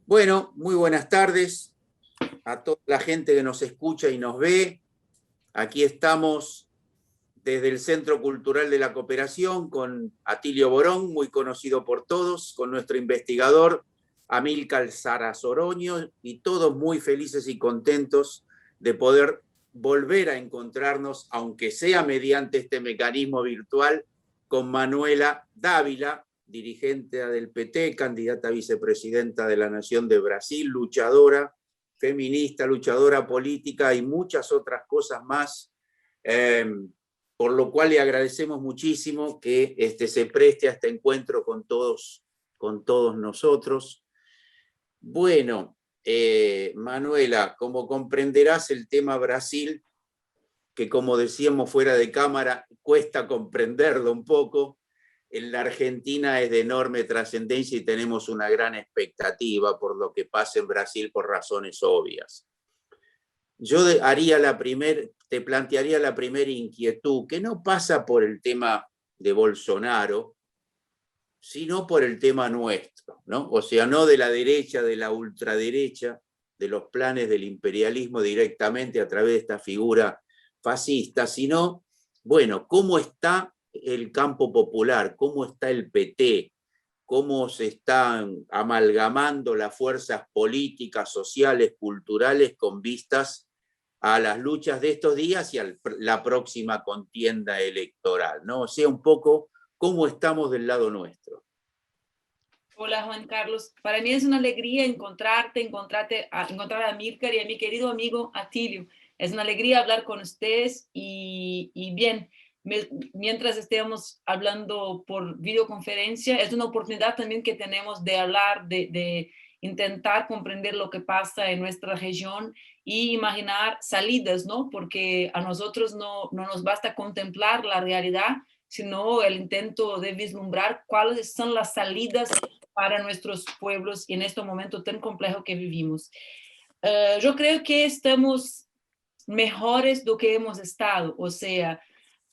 Bueno, muy buenas tardes a toda la gente que nos escucha y nos ve. Aquí estamos desde el Centro Cultural de la Cooperación con Atilio Borón, muy conocido por todos, con nuestro investigador Amílcar Saras Oroño, y todos muy felices y contentos de poder volver a encontrarnos, aunque sea mediante este mecanismo virtual, con Manuela Dávila, dirigente del PT, candidata a vicepresidenta de la Nación de Brasil, luchadora feminista, luchadora política y muchas otras cosas más, por lo cual le agradecemos muchísimo que se preste a este encuentro con todos nosotros. Bueno, Manuela, como comprenderás, el tema Brasil, que como decíamos fuera de cámara, cuesta comprenderlo un poco. En la Argentina es de enorme trascendencia y tenemos una gran expectativa por lo que pasa en Brasil por razones obvias. Yo te plantearía la primera inquietud, que no pasa por el tema de Bolsonaro, sino por el tema nuestro, ¿no? O sea, no de la derecha, de la ultraderecha, de los planes del imperialismo directamente a través de esta figura fascista, sino, bueno, cómo está el campo popular, cómo está el PT, cómo se están amalgamando las fuerzas políticas, sociales, culturales con vistas a las luchas de estos días y a la próxima contienda electoral, ¿no? O sea, un poco cómo estamos del lado nuestro. Hola Juan Carlos, para mí es una alegría encontrar a Amílcar y a mi querido amigo Atilio. Es una alegría hablar con ustedes y bien, mientras estemos hablando por videoconferencia, es una oportunidad también que tenemos de hablar, de intentar comprender lo que pasa en nuestra región y imaginar salidas, ¿no? Porque a nosotros no nos basta contemplar la realidad, sino el intento de vislumbrar cuáles son las salidas para nuestros pueblos en este momento tan complejo que vivimos. Yo creo que estamos mejores do que hemos estado, o sea,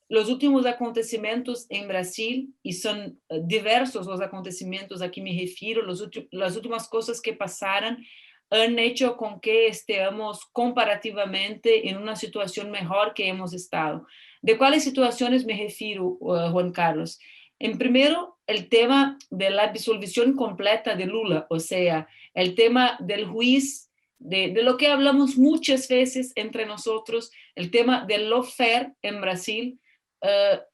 los últimos acontecimientos en Brasil, y son diversos los acontecimientos a que me refiero, las últimas cosas que pasaron han hecho con que estemos comparativamente en una situación mejor que hemos estado. ¿De cuáles situaciones me refiero, Juan Carlos? En primero, el tema de la disolución completa de Lula, o sea, el tema del juicio, de lo que hablamos muchas veces entre nosotros, el tema del lawfare en Brasil,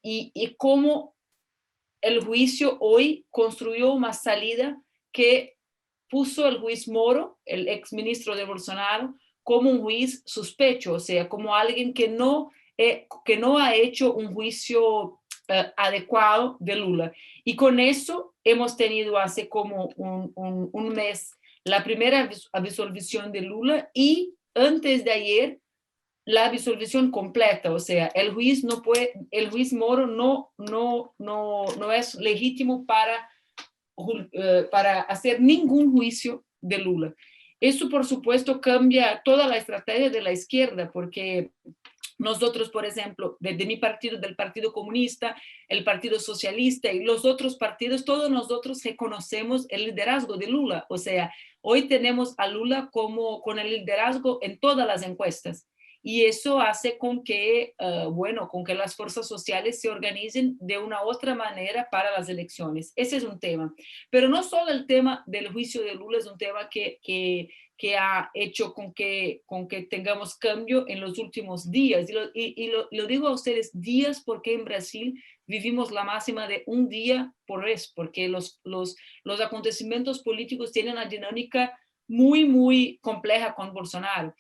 y cómo el juicio hoy construyó una salida que puso el juez Moro, el exministro de Bolsonaro, como un juez sospecho, o sea, como alguien que no ha hecho un juicio adecuado de Lula. Y con eso hemos tenido hace como un mes la primera absolución de Lula y antes de ayer la absolución completa, o sea, el juez Moro no es legítimo para hacer ningún juicio de Lula. Eso, por supuesto, cambia toda la estrategia de la izquierda, porque nosotros, por ejemplo, desde mi partido, del Partido Comunista, el Partido Socialista y los otros partidos, todos nosotros reconocemos el liderazgo de Lula. O sea, hoy tenemos a Lula con el liderazgo en todas las encuestas. Y eso hace con que las fuerzas sociales se organicen de una otra manera para las elecciones. Ese es un tema. Pero no solo el tema del juicio de Lula es un tema que ha hecho con que tengamos cambio en los últimos días. Y lo digo a ustedes días porque en Brasil vivimos la máxima de un día por vez, porque los acontecimientos políticos tienen una dinámica muy, muy compleja con Bolsonaro.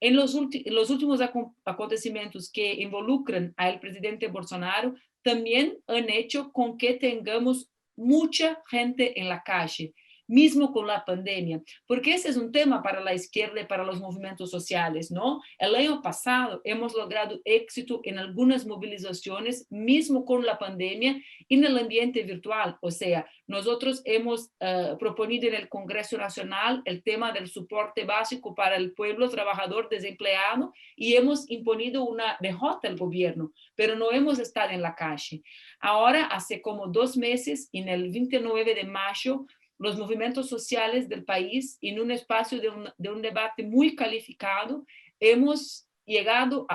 En los últimos acontecimientos que involucran al presidente Bolsonaro también han hecho con que tengamos mucha gente en la calle, mismo con la pandemia, porque ese es un tema para la izquierda y para los movimientos sociales, ¿no? El año pasado hemos logrado éxito en algunas movilizaciones, mismo con la pandemia, en el ambiente virtual. O sea, nosotros hemos proponido en el Congreso Nacional el tema del soporte básico para el pueblo trabajador desempleado y hemos imponido una derrota al gobierno, pero no hemos estado en la calle. Ahora, hace como 2 meses, en el 29 de mayo, los movimientos sociales del país en un espacio de un debate muy calificado, hemos llegado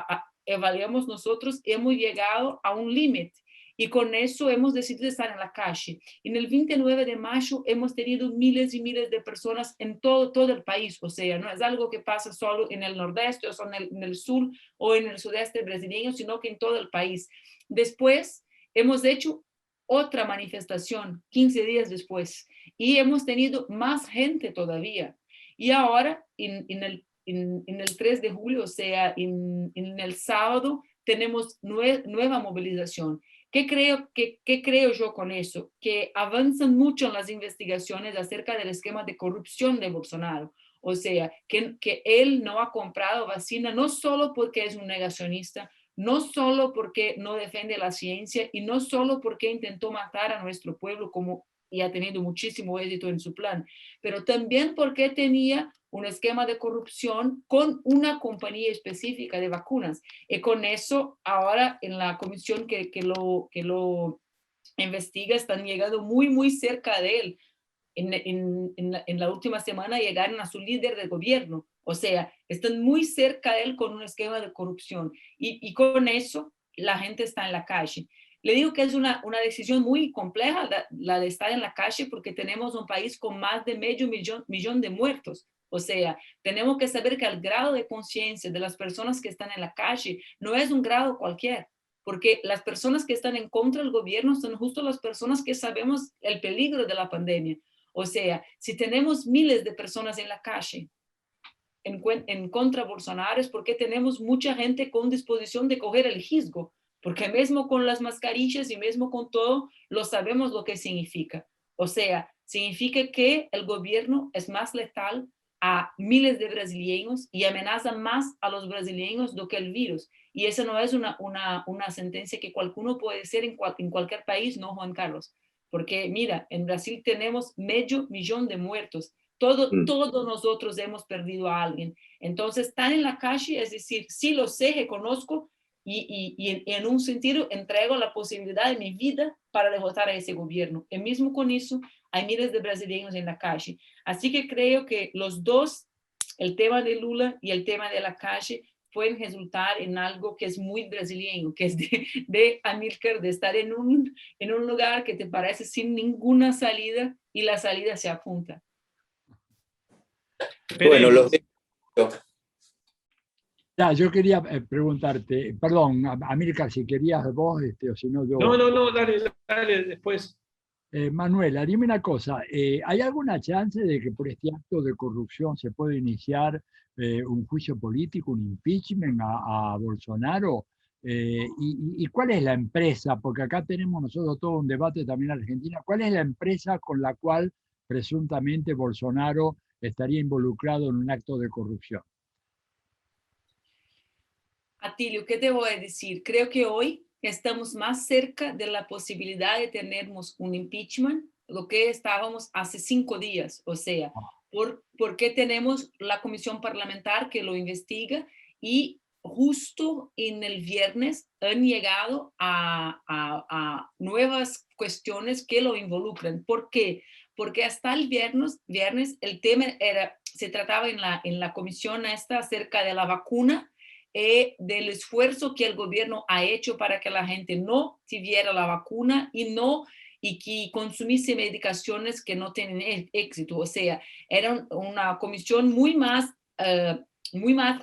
evaluamos nosotros, hemos llegado a un límite. Y con eso hemos decidido estar en la calle. En el 29 de mayo hemos tenido miles y miles de personas en todo el país. O sea, no es algo que pasa solo en el nordeste, o solo en el sur o en el sudeste brasileño, sino que en todo el país. Después hemos hecho otra manifestación 15 días después y hemos tenido más gente todavía. Y ahora, en el 3 de julio, o sea, en el sábado, tenemos nueva movilización. ¿Qué creo yo con eso? Que avanzan mucho en las investigaciones acerca del esquema de corrupción de Bolsonaro. O sea, que él no ha comprado vacuna no solo porque es un negacionista, no solo porque no defiende la ciencia y no solo porque intentó matar a nuestro pueblo y ha tenido muchísimo éxito en su plan, pero también porque tenía un esquema de corrupción con una compañía específica de vacunas. Y con eso, ahora en la comisión que lo investiga, están llegando muy cerca de él. En la última semana llegaron a su líder de gobierno. O sea, están muy cerca de él con un esquema de corrupción. Y con eso, la gente está en la calle. Le digo que es una decisión muy compleja la de estar en la calle porque tenemos un país con más de medio millón de muertos. O sea, tenemos que saber que el grado de conciencia de las personas que están en la calle no es un grado cualquier, porque las personas que están en contra del gobierno son justo las personas que sabemos el peligro de la pandemia. O sea, si tenemos miles de personas en la calle en contra de Bolsonaro es porque tenemos mucha gente con disposición de coger el riesgo, porque mismo con las mascarillas y mismo con todo, lo sabemos lo que significa. O sea, significa que el gobierno es más letal a miles de brasileños y amenaza más a los brasileños do que el virus. Y esa no es una sentencia que cualquiera puede ser en cualquier país, ¿no, Juan Carlos? Porque mira, en Brasil tenemos medio millón de muertos. Todos nosotros hemos perdido a alguien. Entonces, estar en la calle, es decir, sí lo sé, reconozco y en un sentido entrego la posibilidad de mi vida para derrotar a ese gobierno. Y mismo con eso, hay miles de brasileños en la calle. Así que creo que los dos, el tema de Lula y el tema de la calle, pueden resultar en algo que es muy brasileño, que es de Amílcar, de estar en un lugar que te parece sin ninguna salida y la salida se apunta. Bueno, los de... Ya, yo quería preguntarte, perdón, Amílcar, si querías vos, o si no yo. No, dale, después. Manuela, dime una cosa, ¿hay alguna chance de que por este acto de corrupción se pueda iniciar un juicio político, un impeachment a Bolsonaro? ¿Y cuál es la empresa? Porque acá tenemos nosotros todo un debate también en Argentina. ¿Cuál es la empresa con la cual presuntamente Bolsonaro estaría involucrado en un acto de corrupción? Atilio, ¿qué te voy a decir? Creo que hoy estamos más cerca de la posibilidad de tener un impeachment, lo que estábamos hace 5 días. O sea, porque tenemos la comisión parlamentar que lo investiga y justo en el viernes han llegado a nuevas cuestiones que lo involucran. ¿Por qué? Porque hasta el viernes el tema se trataba en la comisión esta acerca de la vacuna, del esfuerzo que el gobierno ha hecho para que la gente no tuviera la vacuna y que consumiese medicaciones que no tienen éxito. O sea, era una comisión muy más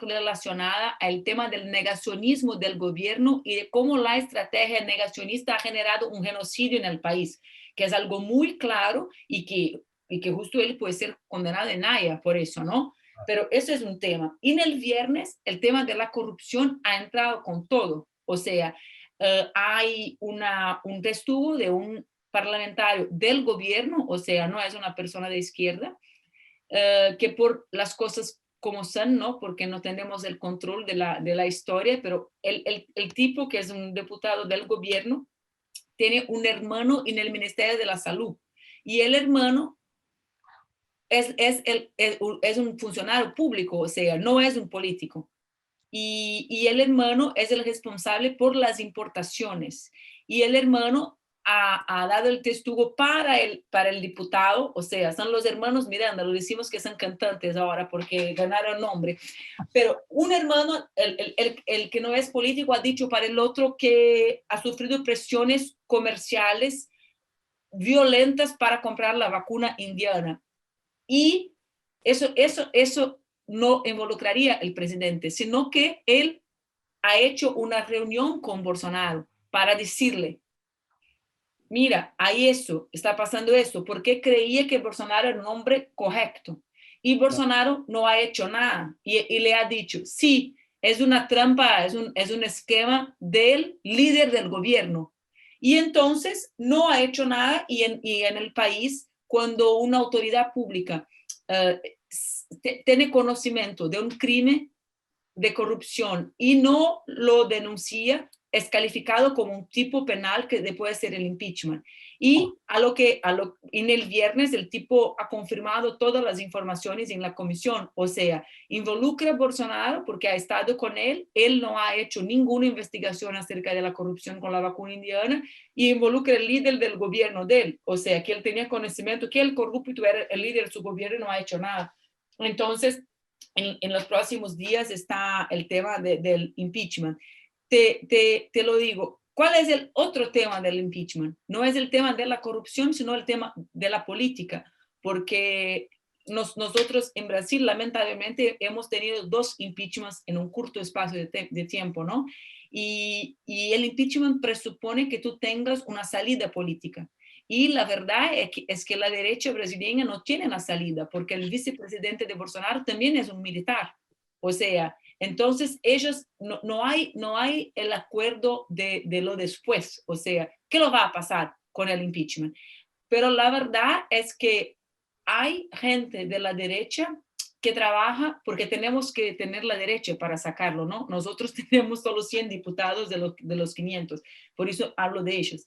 relacionada al tema del negacionismo del gobierno y de cómo la estrategia negacionista ha generado un genocidio en el país, que es algo muy claro y que justo él puede ser condenado en Haya por eso, ¿no? Pero ese es un tema. Y en el viernes, el tema de la corrupción ha entrado con todo. O sea, hay un testigo de un parlamentario del gobierno, o sea, no es una persona de izquierda, que por las cosas como son, ¿no? Porque no tenemos el control de la historia, pero el tipo que es un diputado del gobierno tiene un hermano en el Ministerio de la Salud. Y el hermano es un funcionario público, o sea, no es un político. Y el hermano es el responsable por las importaciones. Y el hermano ha dado el testigo para el diputado, o sea, son los hermanos Miranda, lo decimos que son cantantes ahora porque ganaron nombre, pero un hermano, el que no es político, ha dicho para el otro que ha sufrido presiones comerciales violentas para comprar la vacuna indiana. Y eso no involucraría al presidente, sino que él ha hecho una reunión con Bolsonaro para decirle, mira, hay eso, está pasando esto, porque creía que Bolsonaro era un hombre correcto. Y Bolsonaro no ha hecho nada. Y le ha dicho, sí, es una trampa, es un esquema del líder del gobierno. Y entonces no ha hecho nada y en el país, cuando una autoridad pública tiene conocimiento de un crimen de corrupción y no lo denuncia, es calificado como un tipo penal que puede ser el impeachment. Y en el viernes el tipo ha confirmado todas las informaciones en la comisión, o sea, involucra a Bolsonaro porque ha estado con él no ha hecho ninguna investigación acerca de la corrupción con la vacuna indiana, y involucra el líder del gobierno de él, o sea, que él tenía conocimiento que el corrupto era el líder de su gobierno y no ha hecho nada. Entonces, en los próximos días está el tema del impeachment. Te lo digo, ¿cuál es el otro tema del impeachment? No es el tema de la corrupción, sino el tema de la política, porque nosotros en Brasil lamentablemente hemos tenido 2 impeachments en un corto espacio de tiempo, ¿no? Y el impeachment presupone que tú tengas una salida política. Y la verdad es que la derecha brasileña no tiene una salida, porque el vicepresidente de Bolsonaro también es un militar. O sea, entonces ellos no hay el acuerdo de lo después. O sea, ¿qué lo va a pasar con el impeachment? Pero la verdad es que hay gente de la derecha que trabaja, porque tenemos que tener la derecha para sacarlo, ¿no? Nosotros tenemos solo 100 diputados de los 500, por eso hablo de ellos.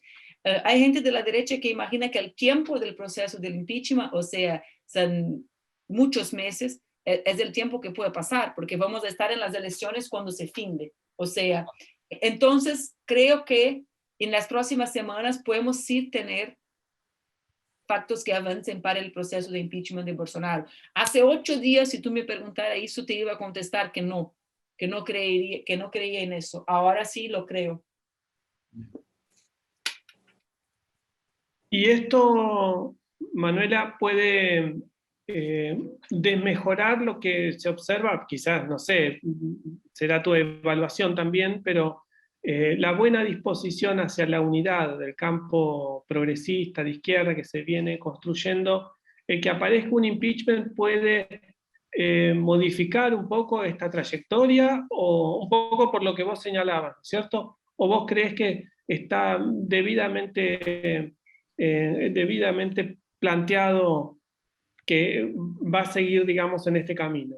Hay gente de la derecha que imagina que el tiempo del proceso del impeachment, o sea, son muchos meses, es el tiempo que puede pasar, porque vamos a estar en las elecciones cuando se finde. O sea, entonces creo que en las próximas semanas podemos sí tener factos que avancen para el proceso de impeachment de Bolsonaro. Hace 8 días, si tú me preguntaras eso, te iba a contestar que no creía en eso. Ahora sí lo creo. Y esto, Manuela, puede desmejorar lo que se observa, quizás, no sé, será tu evaluación también, pero la buena disposición hacia la unidad del campo progresista de izquierda que se viene construyendo, el que aparezca un impeachment puede modificar un poco esta trayectoria, o un poco por lo que vos señalabas, ¿cierto? ¿O vos crees que está debidamente planteado que va a seguir, digamos, en este camino?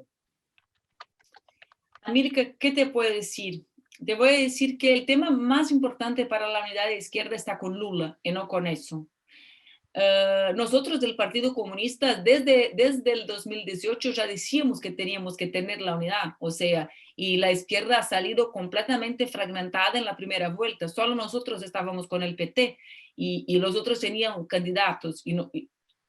América, ¿qué te puedo decir? Te voy a decir que el tema más importante para la unidad de izquierda está con Lula y no con eso. Nosotros del Partido Comunista desde el 2018 ya decíamos que teníamos que tener la unidad, o sea, y la izquierda ha salido completamente fragmentada en la primera vuelta. Solo nosotros estábamos con el PT y los otros tenían candidatos.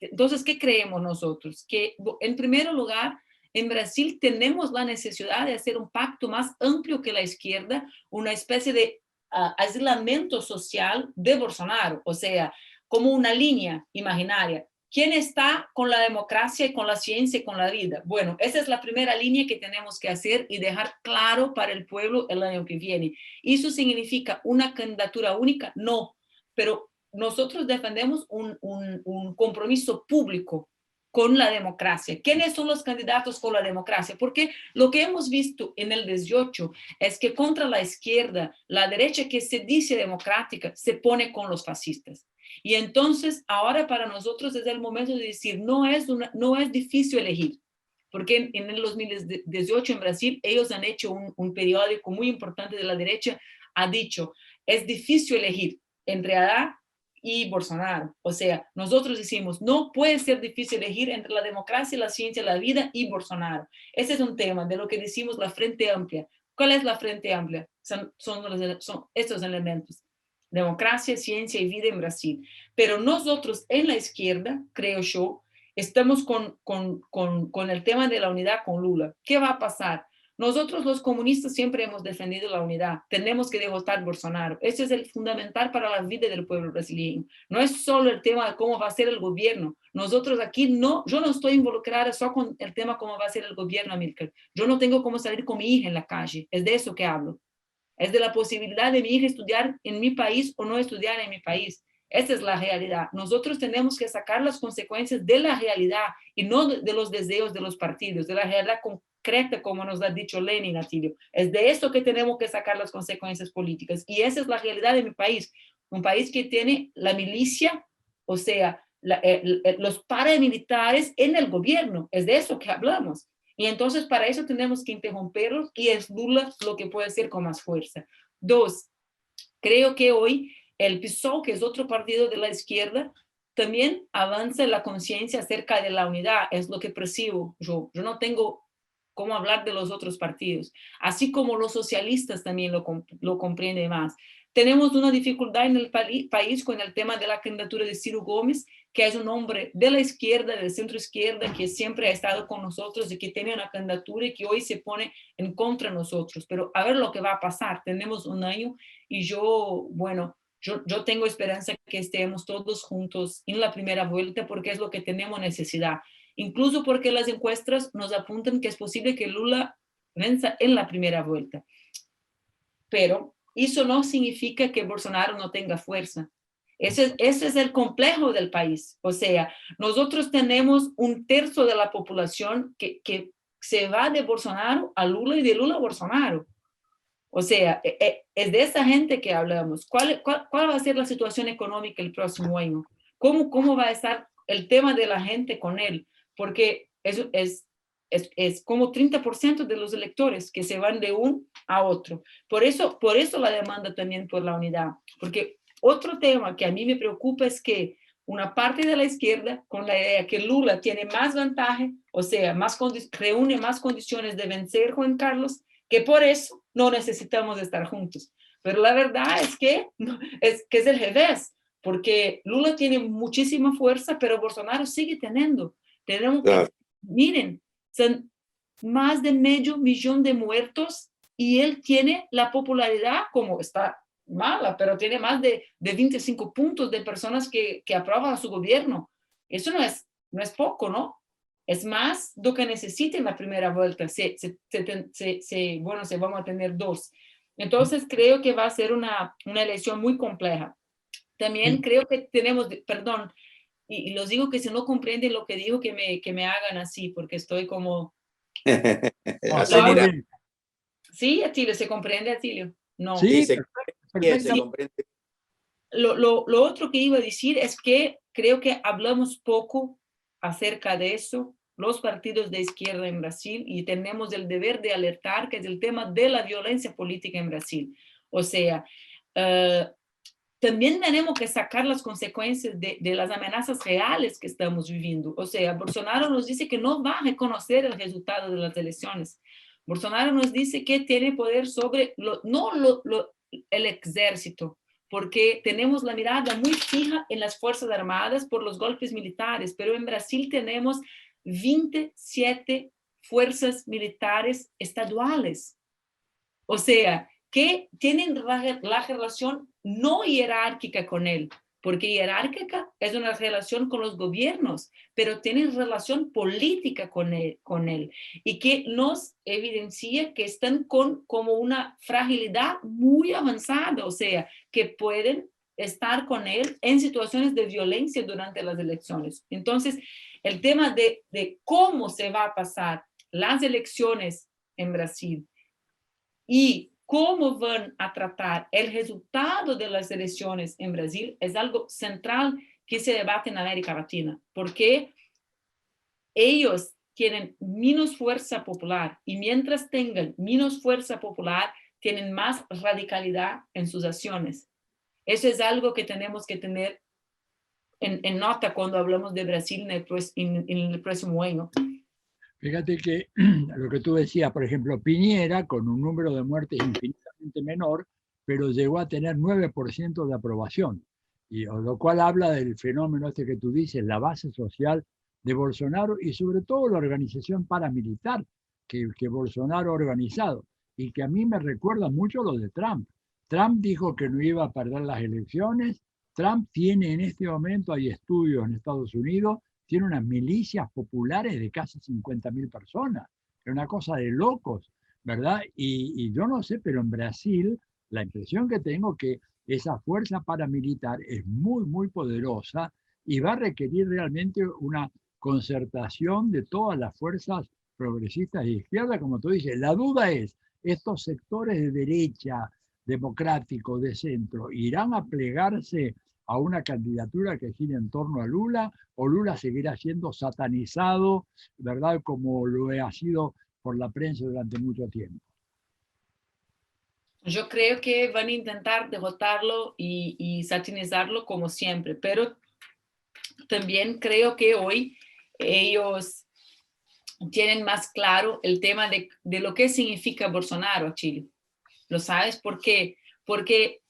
Entonces, ¿qué creemos nosotros? Que en primer lugar, en Brasil tenemos la necesidad de hacer un pacto más amplio que la izquierda, una especie de aislamiento social de Bolsonaro, o sea, como una línea imaginaria. ¿Quién está con la democracia y con la ciencia y con la vida? Bueno, esa es la primera línea que tenemos que hacer y dejar claro para el pueblo el año que viene. ¿Eso significa una candidatura única? No, pero nosotros defendemos un compromiso público con la democracia. ¿Quiénes son los candidatos con la democracia? Porque lo que hemos visto en el 18 es que contra la izquierda, la derecha que se dice democrática se pone con los fascistas. Y entonces ahora para nosotros es el momento de decir, no es difícil elegir, porque en el 2018 en Brasil ellos han hecho un periódico muy importante de la derecha, ha dicho, es difícil elegir entre Haddad y Bolsonaro. O sea, nosotros decimos, no puede ser difícil elegir entre la democracia, la ciencia, la vida y Bolsonaro. Ese es un tema de lo que decimos la Frente Amplia. ¿Cuál es la Frente Amplia? Son estos elementos. democracia, ciencia y vida en Brasil. Pero nosotros en la izquierda, creo yo, estamos con el tema de la unidad con Lula. ¿Qué va a pasar? Nosotros los comunistas siempre hemos defendido la unidad. Tenemos que derrotar a Bolsonaro. Ese es el fundamental para la vida del pueblo brasileño. No es solo el tema de cómo va a ser el gobierno. Nosotros aquí no, yo no estoy involucrada solo con el tema de cómo va a ser el gobierno, Amílcar. Yo no tengo cómo salir con mi hija en la calle. Es de eso que hablo. Es de la posibilidad de mi hija estudiar en mi país o no estudiar en mi país. Esa es la realidad. Nosotros tenemos que sacar las consecuencias de la realidad y no de los deseos de los partidos, de la realidad concreta, como nos ha dicho Lenin, Atilio. Es de esto que tenemos que sacar las consecuencias políticas. Y esa es la realidad de mi país. Un país que tiene la milicia, o sea, los paramilitares en el gobierno. Es de eso que hablamos. Y entonces para eso tenemos que interromperlos y es Lula lo que puede hacer con más fuerza. 2, creo que hoy el PSOL, que es otro partido de la izquierda, también avanza la conciencia acerca de la unidad, es lo que percibo yo. Yo no tengo cómo hablar de los otros partidos, así como los socialistas también lo comprenden más. Tenemos una dificultad en el país con el tema de la candidatura de Ciro Gómez, que es un hombre de la izquierda, del centro izquierda, que siempre ha estado con nosotros y que tiene una candidatura y que hoy se pone en contra de nosotros. Pero a ver lo que va a pasar. Tenemos un año y yo tengo esperanza que estemos todos juntos en la primera vuelta porque es lo que tenemos necesidad. Incluso porque las encuestas nos apuntan que es posible que Lula venza en la primera vuelta. Pero eso no significa que Bolsonaro no tenga fuerza. Ese es el complejo del país. O sea, nosotros tenemos 1/3 de la población que se va de Bolsonaro a Lula y de Lula a Bolsonaro. O sea, es de esa gente que hablamos. ¿Cuál va a ser la situación económica el próximo año? ¿Cómo va a estar el tema de la gente con él? Porque eso es como 30% de los electores que se van de un a otro. Por eso la demanda también por la unidad. Porque otro tema que a mí me preocupa es que una parte de la izquierda, con la idea que Lula tiene más ventaja, o sea, reúne más condiciones de vencer Juan Carlos, que por eso no necesitamos estar juntos. Pero la verdad es que es el revés, porque Lula tiene muchísima fuerza, pero Bolsonaro sigue teniendo. Miren, son más de 500,000 de muertos y él tiene la popularidad, como está mala, pero tiene más de 25 puntos de personas que aprueban a su gobierno. Eso no es poco, ¿no? Es más de lo que necesita en la primera vuelta. Vamos a tener 2. Entonces creo que va a ser una elección muy compleja. También creo que tenemos, perdón, y los digo que si no comprenden lo que digo, que me hagan así, porque estoy como... ¿Sí, Atilio? ¿Se comprende, Atilio? No. Sí, se comprende. Lo otro que iba a decir es que creo que hablamos poco acerca de eso, los partidos de izquierda en Brasil, y tenemos el deber de alertar, que es el tema de la violencia política en Brasil. O sea, también tenemos que sacar las consecuencias de las amenazas reales que estamos viviendo. O sea, Bolsonaro nos dice que no va a reconocer el resultado de las elecciones. Bolsonaro nos dice que tiene poder sobre, el ejército, porque tenemos la mirada muy fija en las Fuerzas Armadas por los golpes militares, pero en Brasil tenemos 27 fuerzas militares estaduales. O sea, que tienen la relación no jerárquica con él, porque jerárquica es una relación con los gobiernos, pero tienen relación política con él y que nos evidencia que están como una fragilidad muy avanzada, o sea, que pueden estar con él en situaciones de violencia durante las elecciones. Entonces, el tema de cómo se va a pasar las elecciones en Brasil y cómo van a tratar el resultado de las elecciones en Brasil es algo central que se debate en América Latina, porque ellos tienen menos fuerza popular y mientras tengan menos fuerza popular, tienen más radicalidad en sus acciones. Eso es algo que tenemos que tener en nota cuando hablamos de Brasil en el próximo año. Fíjate que lo que tú decías, por ejemplo, Piñera, con un número de muertes infinitamente menor, pero llegó a tener 9% de aprobación, lo cual habla del fenómeno este que tú dices, la base social de Bolsonaro y sobre todo la organización paramilitar que Bolsonaro ha organizado, y que a mí me recuerda mucho lo de Trump. Trump dijo que no iba a perder las elecciones. Trump tiene en este momento, hay estudios en Estados Unidos, tiene unas milicias populares de casi 50.000 personas. Es una cosa de locos, ¿verdad? Y yo no sé, pero en Brasil la impresión que tengo que esa fuerza paramilitar es muy, muy poderosa y va a requerir realmente una concertación de todas las fuerzas progresistas y de izquierda, como tú dices. La duda es, estos sectores de derecha, democráticos, de centro, ¿irán a plegarse a una candidatura que gire en torno a Lula, o Lula seguirá siendo satanizado, ¿verdad?, como lo ha sido por la prensa durante mucho tiempo? Yo creo que van a intentar derrotarlo y satanizarlo como siempre, pero también creo que hoy ellos tienen más claro el tema de lo que significa Bolsonaro a Chile. ¿Lo sabes? ¿Por qué? Porque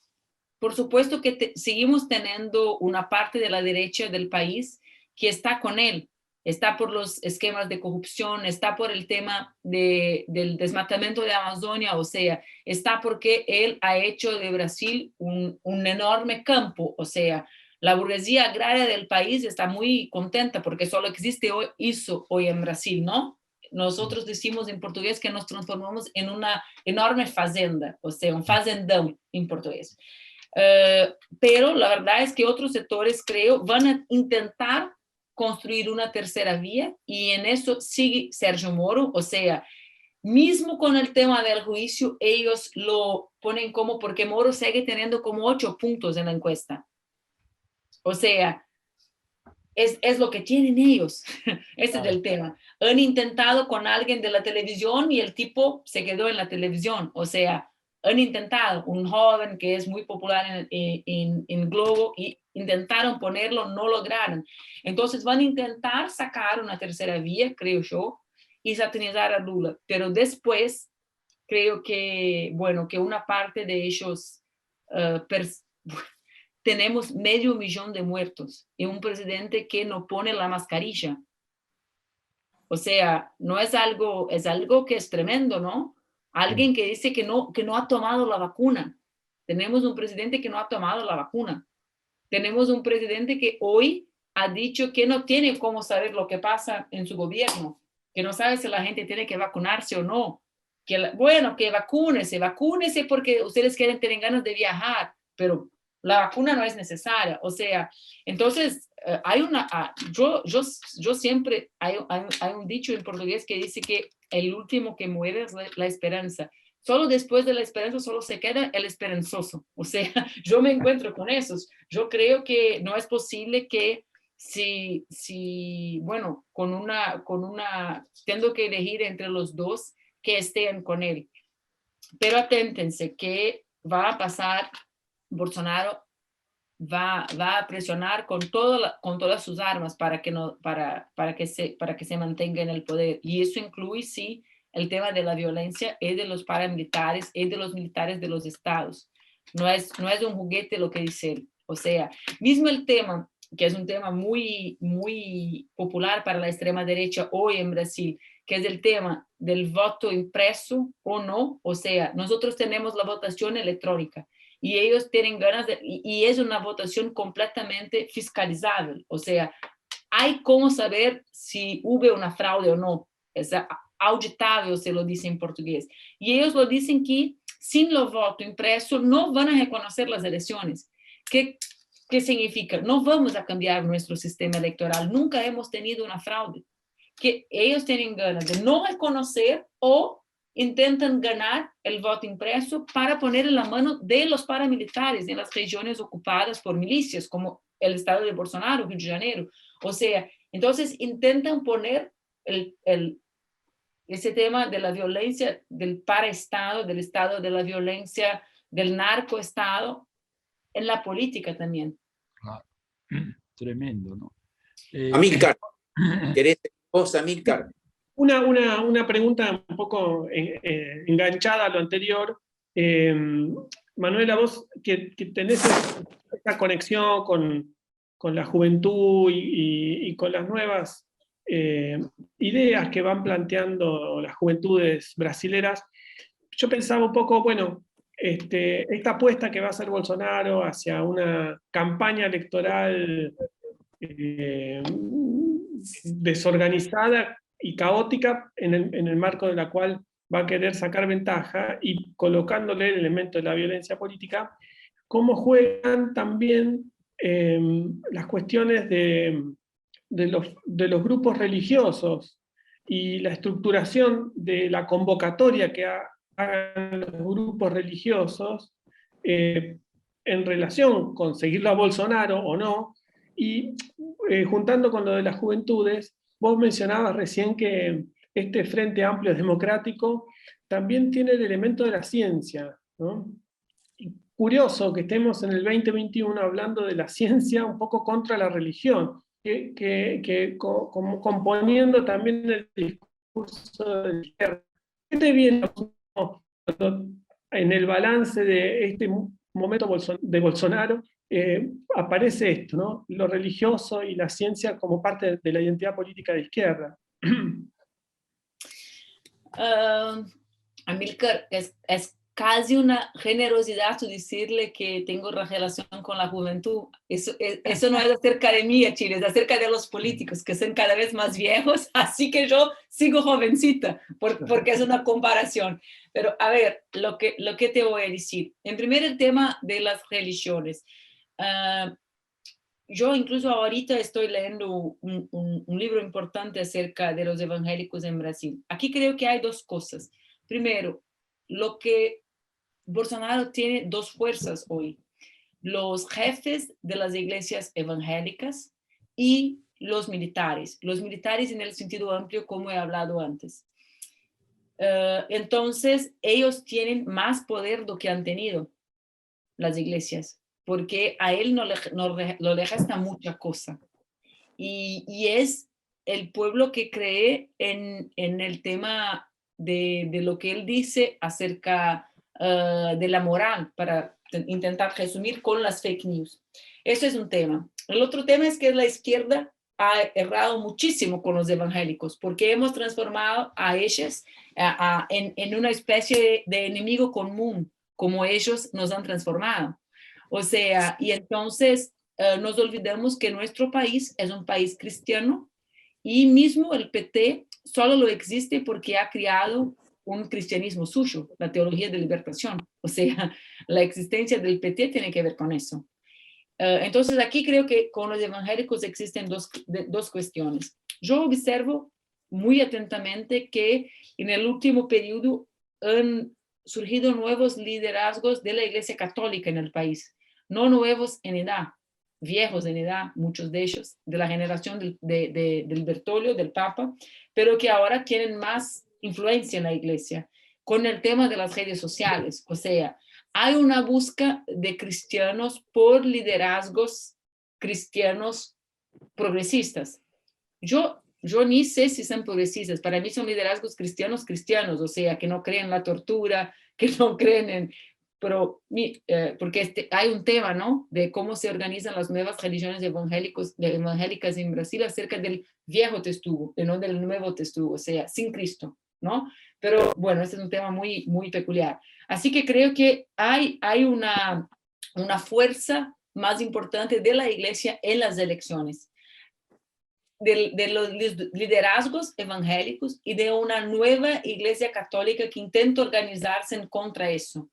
por supuesto que seguimos teniendo una parte de la derecha del país que está con él, está por los esquemas de corrupción, está por el tema del desmatamiento de Amazonia, o sea, está porque él ha hecho de Brasil un enorme campo, o sea, la burguesía agraria del país está muy contenta porque solo existe eso hoy en Brasil, ¿no? Nosotros decimos en portugués que nos transformamos en una enorme fazenda, o sea, un fazendão en portugués. Pero la verdad es que otros sectores, creo, van a intentar construir una tercera vía y en eso sigue Sergio Moro, o sea, mismo con el tema del juicio, ellos lo ponen como, porque Moro sigue teniendo como 8 puntos en la encuesta. O sea, es lo que tienen ellos. Ese es el tema. Han intentado con alguien de la televisión y el tipo se quedó en la televisión. O sea, han intentado, un joven que es muy popular en Globo, y intentaron ponerlo, no lograron. Entonces van a intentar sacar una tercera vía, creo yo, y satanizar a Lula. Pero después creo que, bueno, que una parte de ellos tenemos 500.000 de muertos y un presidente que no pone la mascarilla. O sea, no es algo que es tremendo, ¿no? Alguien que dice que no ha tomado la vacuna. Tenemos un presidente que no ha tomado la vacuna. Tenemos un presidente que hoy ha dicho que no tiene cómo saber lo que pasa en su gobierno, que no sabe si la gente tiene que vacunarse o no. Bueno, que vacúnese porque ustedes tener ganas de viajar, pero la vacuna no es necesaria. O sea, entonces hay yo siempre, hay un dicho en portugués que dice que el último que muere es la esperanza. Solo después de la esperanza solo se queda el esperanzoso. O sea, yo me encuentro con esos. Yo creo que no es posible que bueno, tengo que elegir entre los dos, que estén con él. Pero aténtense que va a pasar, Bolsonaro va a presionar con todas sus armas para que se mantenga en el poder. Y eso incluye, sí, el tema de la violencia y de los paramilitares y de los militares de los estados. No es un juguete lo que dice él. O sea, mismo el tema, que es un tema muy, muy popular para la extrema derecha hoy en Brasil, que es el tema del voto impreso o no. O sea, nosotros tenemos la votación electrónica y ellos tienen ganas y es una votación completamente fiscalizable. O sea, hay cómo saber si hubo una fraude o no. Es auditable, se lo dice en portugués. Y ellos lo dicen que sin el voto impreso no van a reconocer las elecciones. ¿Qué significa? No vamos a cambiar nuestro sistema electoral. Nunca hemos tenido una fraude. Que ellos tienen ganas de no reconocer o intentan ganar el voto impreso para poner en la mano de los paramilitares en las regiones ocupadas por milicias, como el estado de Bolsonaro, Río de Janeiro. O sea, entonces intentan poner ese tema de la violencia del paraestado, del estado de la violencia, del narcoestado, en la política también. Claro. Tremendo, ¿no? Amílcar, ¿querés vos, Amílcar? Una pregunta un poco enganchada a lo anterior. Manuela, vos que tenés esta conexión con la juventud y con las nuevas ideas que van planteando las juventudes brasileras, yo pensaba un poco, bueno, esta apuesta que va a hacer Bolsonaro hacia una campaña electoral desorganizada y caótica en el marco de la cual va a querer sacar ventaja y colocándole el elemento de la violencia política, cómo juegan también las cuestiones de los grupos religiosos y la estructuración de la convocatoria que hagan los grupos religiosos en relación con seguirlo a Bolsonaro o no, y juntando con lo de las juventudes, vos mencionabas recién que este Frente Amplio Democrático también tiene el elemento de la ciencia, ¿no? Curioso que estemos en el 2021 hablando de la ciencia un poco contra la religión, como componiendo también el discurso de izquierda. ¿Qué te viene en el balance de este momento de Bolsonaro? Aparece esto, ¿no? Lo religioso y la ciencia como parte de la identidad política de izquierda. Amílcar, es casi una generosidad tú decirle que tengo una relación con la juventud. Eso no es acerca de mí, Chile, es acerca de los políticos, que son cada vez más viejos, así que yo sigo jovencita, porque es una comparación. Pero a ver, lo que te voy a decir. En primer, el tema de las religiones. Yo incluso ahorita estoy leyendo un libro importante acerca de los evangélicos en Brasil. Aquí creo que hay dos cosas. Primero, lo que Bolsonaro tiene dos fuerzas hoy. Los jefes de las iglesias evangélicas y los militares. Los militares en el sentido amplio, como he hablado antes. Entonces, ellos tienen más poder de lo que han tenido las iglesias, porque a él no le resta mucha cosa. Y es el pueblo que cree en el tema de lo que él dice acerca de la moral, para intentar resumir con las fake news. Eso es un tema. El otro tema es que la izquierda ha errado muchísimo con los evangélicos, porque hemos transformado a ellos en una especie de enemigo común, como ellos nos han transformado. O sea, y entonces nos olvidamos que nuestro país es un país cristiano y mismo el PT solo lo existe porque ha creado un cristianismo suyo, la teología de liberación. O sea, la existencia del PT tiene que ver con eso. Entonces aquí creo que con los evangélicos existen dos cuestiones. Yo observo muy atentamente que en el último periodo han surgido nuevos liderazgos de la Iglesia Católica en el país. No nuevos en edad, viejos en edad, muchos de ellos, de la generación del Bertoglio, del Papa, pero que ahora tienen más influencia en la iglesia, con el tema de las redes sociales. O sea, hay una búsqueda de cristianos por liderazgos cristianos progresistas. Yo ni sé si son progresistas, para mí son liderazgos cristianos, o sea, que no creen en la tortura, que no creen en... Pero porque hay un tema, ¿no?, de cómo se organizan las nuevas religiones evangélicas en Brasil acerca del viejo testudo, no del nuevo testudo, o sea, sin Cristo, ¿no? Pero bueno, este es un tema muy, muy peculiar. Así que creo que hay una fuerza más importante de la iglesia en las elecciones, de los liderazgos evangélicos y de una nueva iglesia católica que intenta organizarse en contra eso.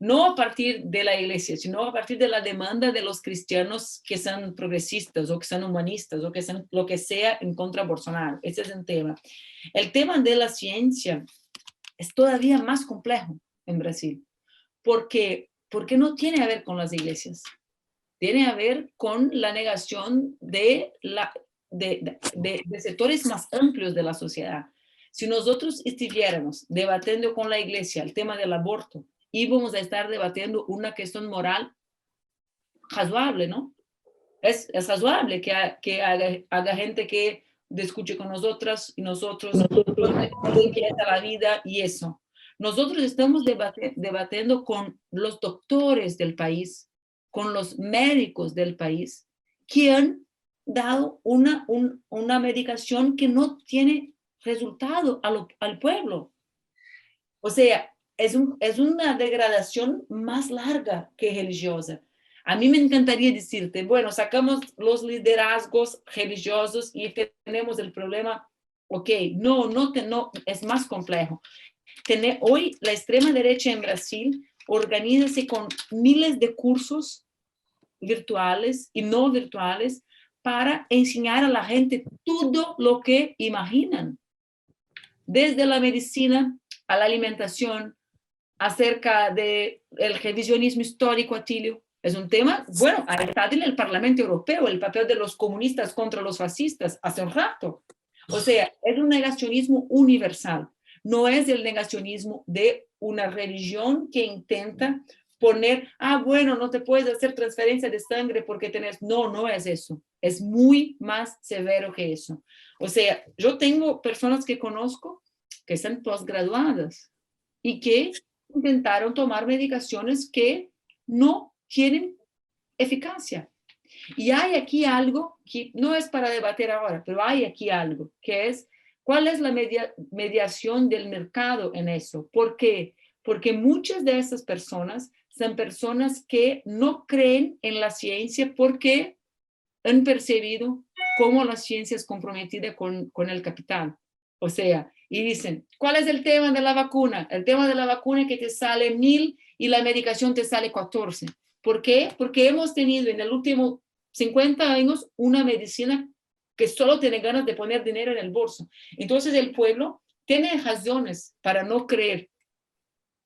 No a partir de la iglesia, sino a partir de la demanda de los cristianos que son progresistas o que son humanistas o que son lo que sea en contra de Bolsonaro. Ese es el tema. El tema de la ciencia es todavía más complejo en Brasil, porque no tiene a ver con las iglesias, tiene a ver con la negación de sectores más amplios de la sociedad. Si nosotros estuviéramos debatiendo con la iglesia el tema del aborto, íbamos a estar debatiendo una cuestión moral razonable, ¿no? Es razonable que haga gente que discute con nosotras y nosotros empieza la vida y eso. Nosotros estamos debatiendo con los doctores del país, con los médicos del país, que han dado una medicación que no tiene resultado al pueblo. O sea, es una degradación más larga que religiosa. A mí me encantaría decirte, bueno, sacamos los liderazgos religiosos y tenemos el problema. Ok, no, es más complejo. Hoy la extrema derecha en Brasil organízase con miles de cursos virtuales y no virtuales para enseñar a la gente todo lo que imaginan, desde la medicina a la alimentación, acerca del revisionismo histórico, Atilio. Es un tema, bueno, ha estado en el Parlamento Europeo el papel de los comunistas contra los fascistas hace un rato. O sea, es un negacionismo universal. No es el negacionismo de una religión que intenta poner, bueno, no te puedes hacer transferencia de sangre porque tenés... No, no es eso. Es muy más severo que eso. O sea, yo tengo personas que conozco que están posgraduadas y que intentaron tomar medicaciones que no tienen eficacia. Y hay aquí algo que no es para debatir ahora, pero hay aquí algo, que es, ¿cuál es la mediación del mercado en eso? ¿Por qué? Porque muchas de esas personas son personas que no creen en la ciencia porque han percibido cómo la ciencia es comprometida con el capital. O sea, y dicen, ¿cuál es el tema de la vacuna? El tema de la vacuna es que te sale 1,000 y la medicación te sale 14. ¿Por qué? Porque hemos tenido en el último 50 años una medicina que solo tiene ganas de poner dinero en el bolso. Entonces el pueblo tiene razones para no creer,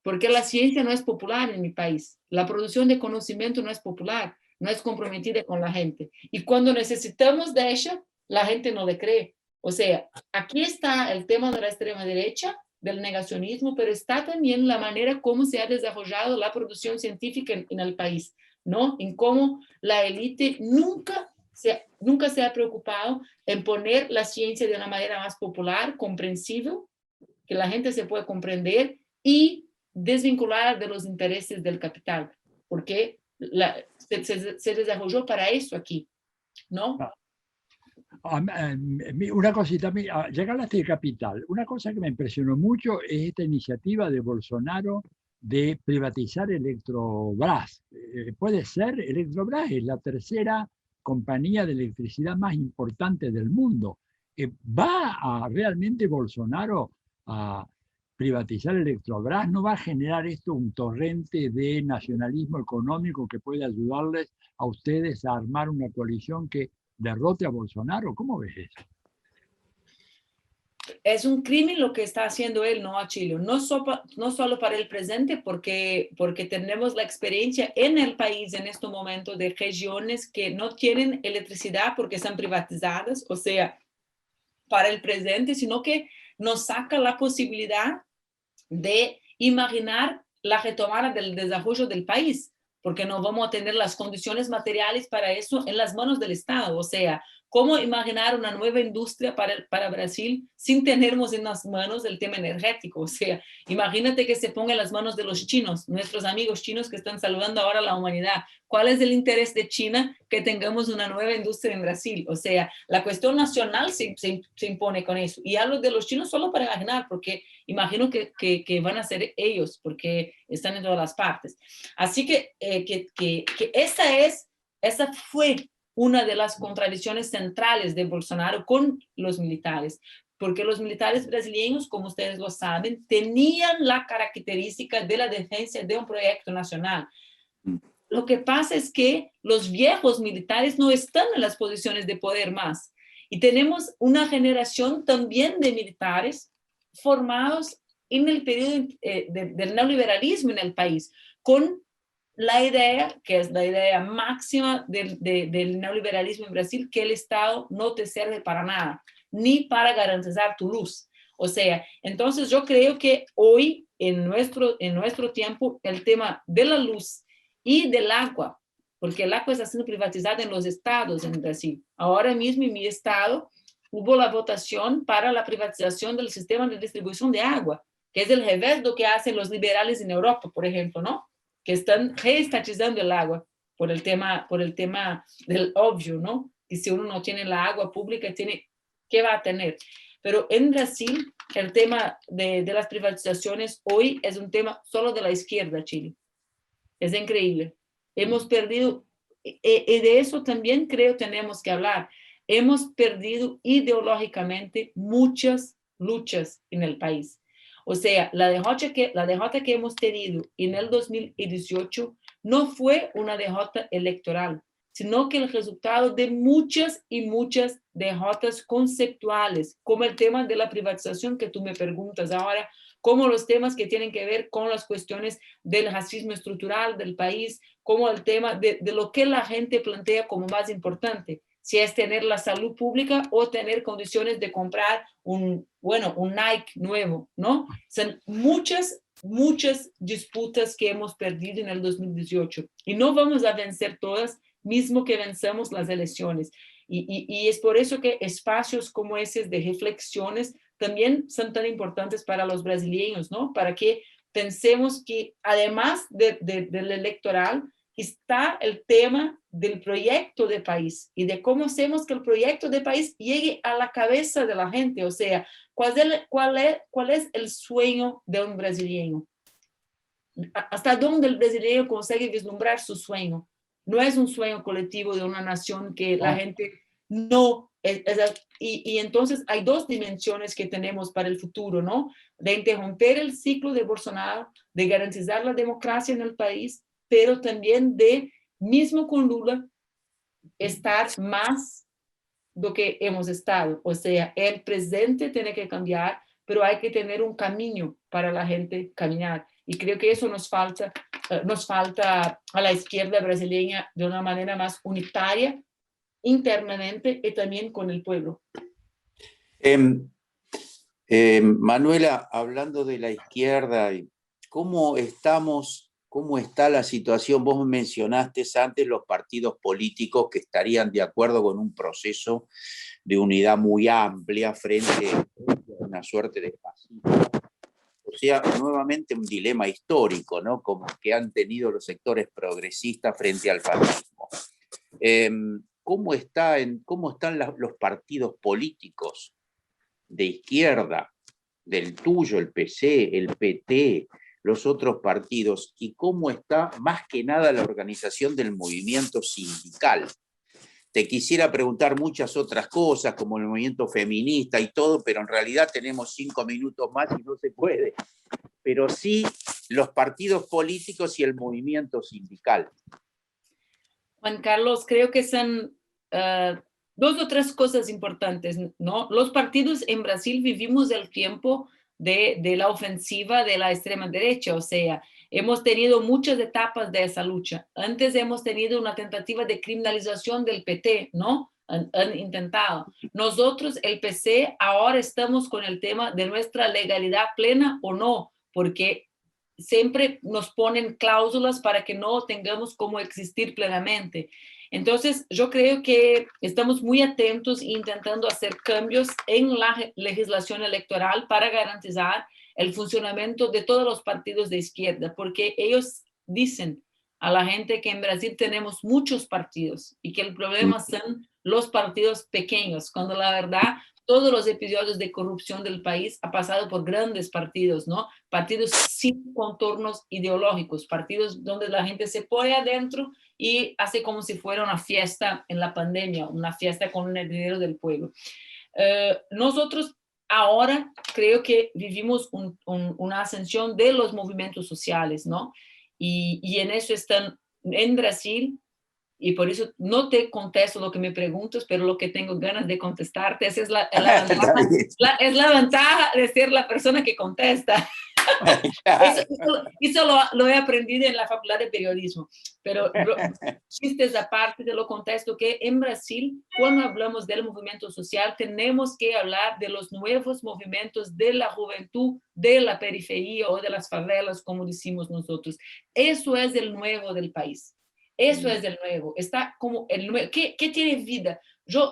porque la ciencia no es popular en mi país. La producción de conocimiento no es popular, no es comprometida con la gente. Y cuando necesitamos de ella, la gente no le cree. O sea, aquí está el tema de la extrema derecha, del negacionismo, pero está también la manera como se ha desarrollado la producción científica en el país, ¿no? En cómo la élite nunca se ha preocupado en poner la ciencia de una manera más popular, comprensible, que la gente se pueda comprender y desvincular de los intereses del capital, porque se desarrolló para eso aquí, ¿no? Una cosita, llegar hasta el capital. Una cosa que me impresionó mucho es esta iniciativa de Bolsonaro de privatizar Electrobras. Puede ser, Electrobras es la tercera compañía de electricidad más importante del mundo. ¿Va a realmente Bolsonaro a privatizar Electrobras? ¿No va a generar esto un torrente de nacionalismo económico que puede ayudarles a ustedes a armar una coalición que derrote a Bolsonaro? ¿Cómo ves eso? Es un crimen lo que está haciendo él, ¿no, Achilio? No solo para el presente, porque tenemos la experiencia en el país en este momento de regiones que no tienen electricidad porque están privatizadas, o sea, para el presente, sino que nos saca la posibilidad de imaginar la retomada del desarrollo del país, porque no vamos a tener las condiciones materiales para eso en las manos del Estado. O sea, ¿cómo imaginar una nueva industria para Brasil sin tenernos en las manos el tema energético? O sea, imagínate que se ponga en las manos de los chinos, nuestros amigos chinos que están saludando ahora a la humanidad. ¿Cuál es el interés de China que tengamos una nueva industria en Brasil? O sea, la cuestión nacional se impone con eso. Y hablo de los chinos solo para imaginar, porque imagino que van a ser ellos, porque están en todas las partes. Así que esa fue una de las contradicciones centrales de Bolsonaro con los militares, porque los militares brasileños, como ustedes lo saben, tenían la característica de la defensa de un proyecto nacional. Lo que pasa es que los viejos militares no están en las posiciones de poder más. Y tenemos una generación también de militares formados en el periodo del neoliberalismo en el país, con la idea, que es la idea máxima del neoliberalismo en Brasil, que el Estado no te sirve para nada, ni para garantizar tu luz. O sea, entonces yo creo que hoy, en nuestro tiempo, el tema de la luz y del agua, porque el agua está siendo privatizada en los estados en Brasil. Ahora mismo en mi estado hubo la votación para la privatización del sistema de distribución de agua. que es el revés de lo que hacen los liberales en Europa, por ejemplo, ¿no? Que están reestatizando el agua por el tema del obvio, ¿no? Que si uno no tiene la agua pública, ¿qué va a tener? Pero en Brasil, el tema de las privatizaciones hoy es un tema solo de la izquierda, Chile. Es increíble. Hemos perdido, y de eso también creo tenemos que hablar. Hemos perdido ideológicamente muchas luchas en el país. O sea, la derrota que hemos tenido en el 2018 no fue una derrota electoral, sino que el resultado de muchas y muchas derrotas conceptuales, como el tema de la privatización que tú me preguntas ahora, como los temas que tienen que ver con las cuestiones del racismo estructural del país, como el tema de lo que la gente plantea como más importante, si es tener la salud pública o tener condiciones de comprar un Nike nuevo, ¿no? Son muchas disputas que hemos perdido en el 2018 y no vamos a vencer todas, mismo que venzamos las elecciones. Y es por eso que espacios como esos de reflexiones también son tan importantes para los brasileños, ¿no? Para que pensemos que además del electoral está el tema del proyecto de país y de cómo hacemos que el proyecto de país llegue a la cabeza de la gente. O sea, ¿cuál es el sueño de un brasileño? ¿Hasta dónde el brasileño consegue vislumbrar su sueño? No es un sueño colectivo de una nación que la gente no... Y entonces hay dos dimensiones que tenemos para el futuro, ¿no? De interromper el ciclo de Bolsonaro, de garantizar la democracia en el país, pero también de, mismo con Lula, estar más de lo que hemos estado. O sea, el presente tiene que cambiar, pero hay que tener un camino para la gente caminar. Y creo que eso nos falta a la izquierda brasileña de una manera más unitaria, internamente y también con el pueblo. Manuela, hablando de la izquierda, ¿cómo está la situación? Vos mencionaste antes los partidos políticos que estarían de acuerdo con un proceso de unidad muy amplia frente a una suerte de fascismo. O sea, nuevamente un dilema histórico, ¿no? Como que han tenido los sectores progresistas frente al fascismo. ¿Cómo están los partidos políticos de izquierda, del tuyo, el PC, el PT, los otros partidos, y cómo está más que nada la organización del movimiento sindical? Te quisiera preguntar muchas otras cosas, como el movimiento feminista y todo, pero en realidad tenemos 5 minutos más y no se puede. Pero sí los partidos políticos y el movimiento sindical. Juan Carlos, creo que son dos o tres cosas importantes, ¿no? Los partidos en Brasil vivimos el tiempo de la ofensiva de la extrema derecha, o sea, hemos tenido muchas etapas de esa lucha. Antes hemos tenido una tentativa de criminalización del PT, ¿no? Han intentado. Nosotros, el PC, ahora estamos con el tema de nuestra legalidad plena o no, porque siempre nos ponen cláusulas para que no tengamos cómo existir plenamente. Entonces, yo creo que estamos muy atentos e intentando hacer cambios en la legislación electoral para garantizar el funcionamiento de todos los partidos de izquierda, porque ellos dicen a la gente que en Brasil tenemos muchos partidos y que el problema son los partidos pequeños, cuando la verdad todos los episodios de corrupción del país ha pasado por grandes partidos, ¿no? Partidos sin contornos ideológicos, partidos donde la gente se pone adentro y hace como si fuera una fiesta en la pandemia, una fiesta con el dinero del pueblo. Nosotros ahora creo que vivimos una ascensión de los movimientos sociales, ¿no? Y en eso están en Brasil. Y por eso no te contesto lo que me preguntas, pero lo que tengo ganas de contestarte, esa es la ventaja de ser la persona que contesta. Eso lo he aprendido en la facultad de periodismo. Pero chistes aparte, te lo contesto que en Brasil, cuando hablamos del movimiento social, tenemos que hablar de los nuevos movimientos de la juventud, de la periferia o de las favelas, como decimos nosotros. Eso es el nuevo del país. Eso es el nuevo, está como el nuevo, ¿qué tiene vida?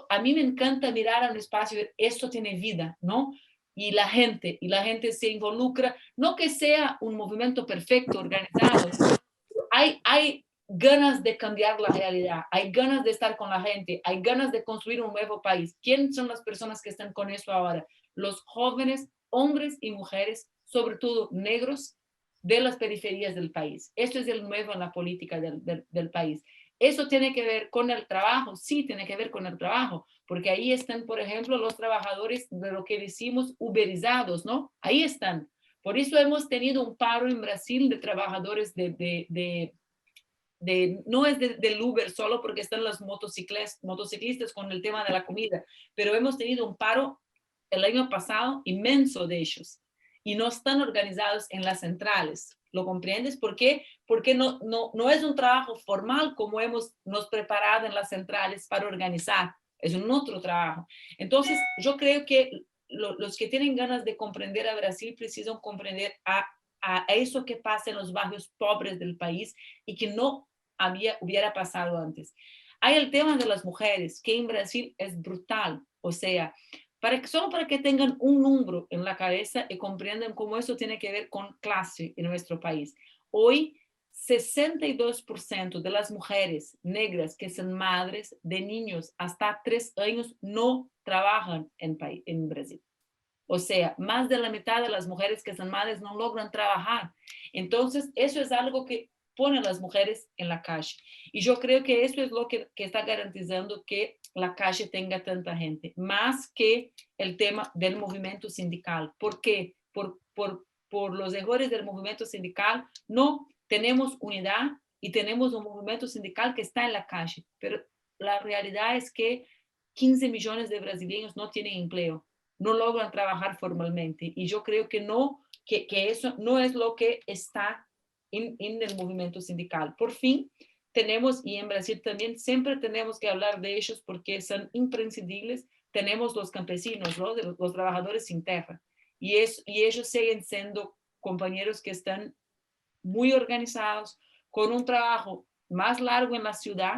A mí me encanta mirar a un espacio y ver, esto tiene vida, ¿no? y la gente se involucra, no que sea un movimiento perfecto, organizado, hay ganas de cambiar la realidad, hay ganas de estar con la gente, hay ganas de construir un nuevo país. ¿Quién son las personas que están con eso ahora? Los jóvenes, hombres y mujeres, sobre todo negros, de las periferias del país. Esto es el nuevo en la política del país. ¿Eso tiene que ver con el trabajo? Sí, tiene que ver con el trabajo, porque ahí están, por ejemplo, los trabajadores de lo que decimos uberizados, ¿no? Ahí están. Por eso hemos tenido un paro en Brasil de trabajadores no es del Uber solo porque están los motociclistas con el tema de la comida, pero hemos tenido un paro el año pasado inmenso de ellos y no están organizados en las centrales. ¿Lo comprendes? ¿Por qué? Porque no es un trabajo formal como nos preparado en las centrales para organizar. Es un otro trabajo. Entonces, yo creo que los que tienen ganas de comprender a Brasil precisan comprender a eso que pasa en los barrios pobres del país y que no hubiera pasado antes. Hay el tema de las mujeres, que en Brasil es brutal. O sea, solo para que tengan un número en la cabeza y comprendan cómo eso tiene que ver con clase en nuestro país. Hoy, 62% de las mujeres negras que son madres de niños hasta 3 años no trabajan en Brasil. O sea, más de la mitad de las mujeres que son madres no logran trabajar. Entonces, eso es algo que pone a las mujeres en la calle. Y yo creo que eso es lo que está garantizando que la calle tenga tanta gente, más que el tema del movimiento sindical. ¿Por qué? Por los errores del movimiento sindical, no tenemos unidad y tenemos un movimiento sindical que está en la calle. Pero la realidad es que 15 millones de brasileños no tienen empleo, no logran trabajar formalmente. Y yo creo que eso no es lo que está en el movimiento sindical. Por fin, tenemos, y en Brasil también, siempre tenemos que hablar de ellos porque son imprescindibles. Tenemos los campesinos, ¿no? Los trabajadores sin tierra. Y ellos siguen siendo compañeros que están muy organizados, con un trabajo más largo en la ciudad,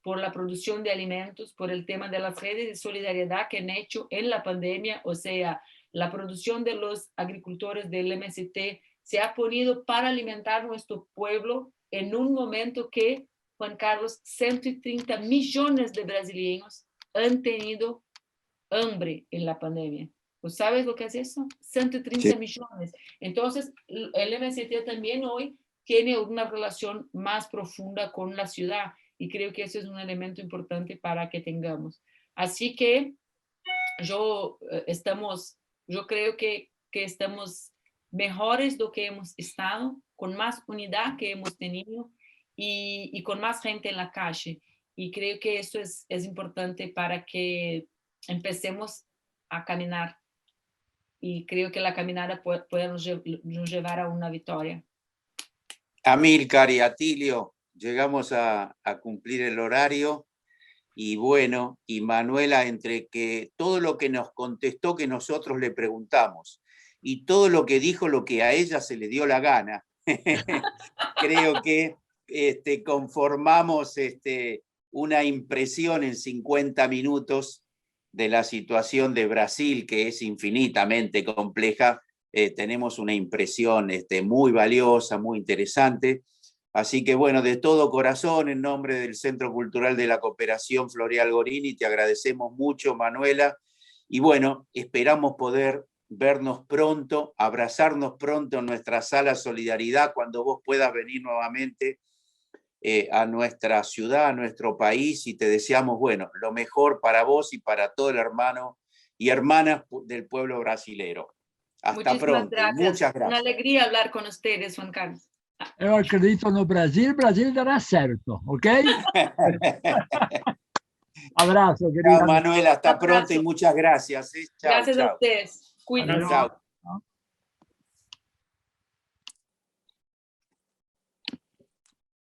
por la producción de alimentos, por el tema de las redes de solidaridad que han hecho en la pandemia, o sea, la producción de los agricultores del MST se ha ponido para alimentar nuestro pueblo en un momento que, Juan Carlos, 130 millones de brasileños han tenido hambre en la pandemia. ¿Pues sabes lo que es eso? 130 millones. Entonces, el MST también hoy tiene una relación más profunda con la ciudad y creo que eso es un elemento importante para que tengamos. Así que yo creo que estamos mejores de lo que hemos estado, con más unidad que hemos tenido y con más gente en la calle. Y creo que eso es importante para que empecemos a caminar. Y creo que la caminata puede nos llevar a una victoria. Amílcar y Atilio, llegamos a cumplir el horario y bueno, y Manuela, entre que todo lo que nos contestó que nosotros le preguntamos y todo lo que dijo lo que a ella se le dio la gana, creo que conformamos una impresión en 50 minutos de la situación de Brasil, que es infinitamente compleja. Tenemos una impresión muy valiosa, muy interesante. Así que bueno, de todo corazón, en nombre del Centro Cultural de la Cooperación Floreal Gorini, te agradecemos mucho, Manuela. Y bueno, esperamos poder vernos pronto, abrazarnos pronto en nuestra sala Solidaridad, cuando vos puedas venir nuevamente a nuestra ciudad, a nuestro país, y te deseamos, bueno, lo mejor para vos y para todo el hermano y hermanas del pueblo brasilero. Hasta pronto. Gracias. Muchas gracias. Una alegría hablar con ustedes, Juan Carlos. Eu acredito no Brasil, Brasil dará certo, ¿ok? Abrazo, querida. Chao, Manuela, hasta pronto y muchas gracias. Chao, gracias chao. a ustedes. Cuídense. Chao.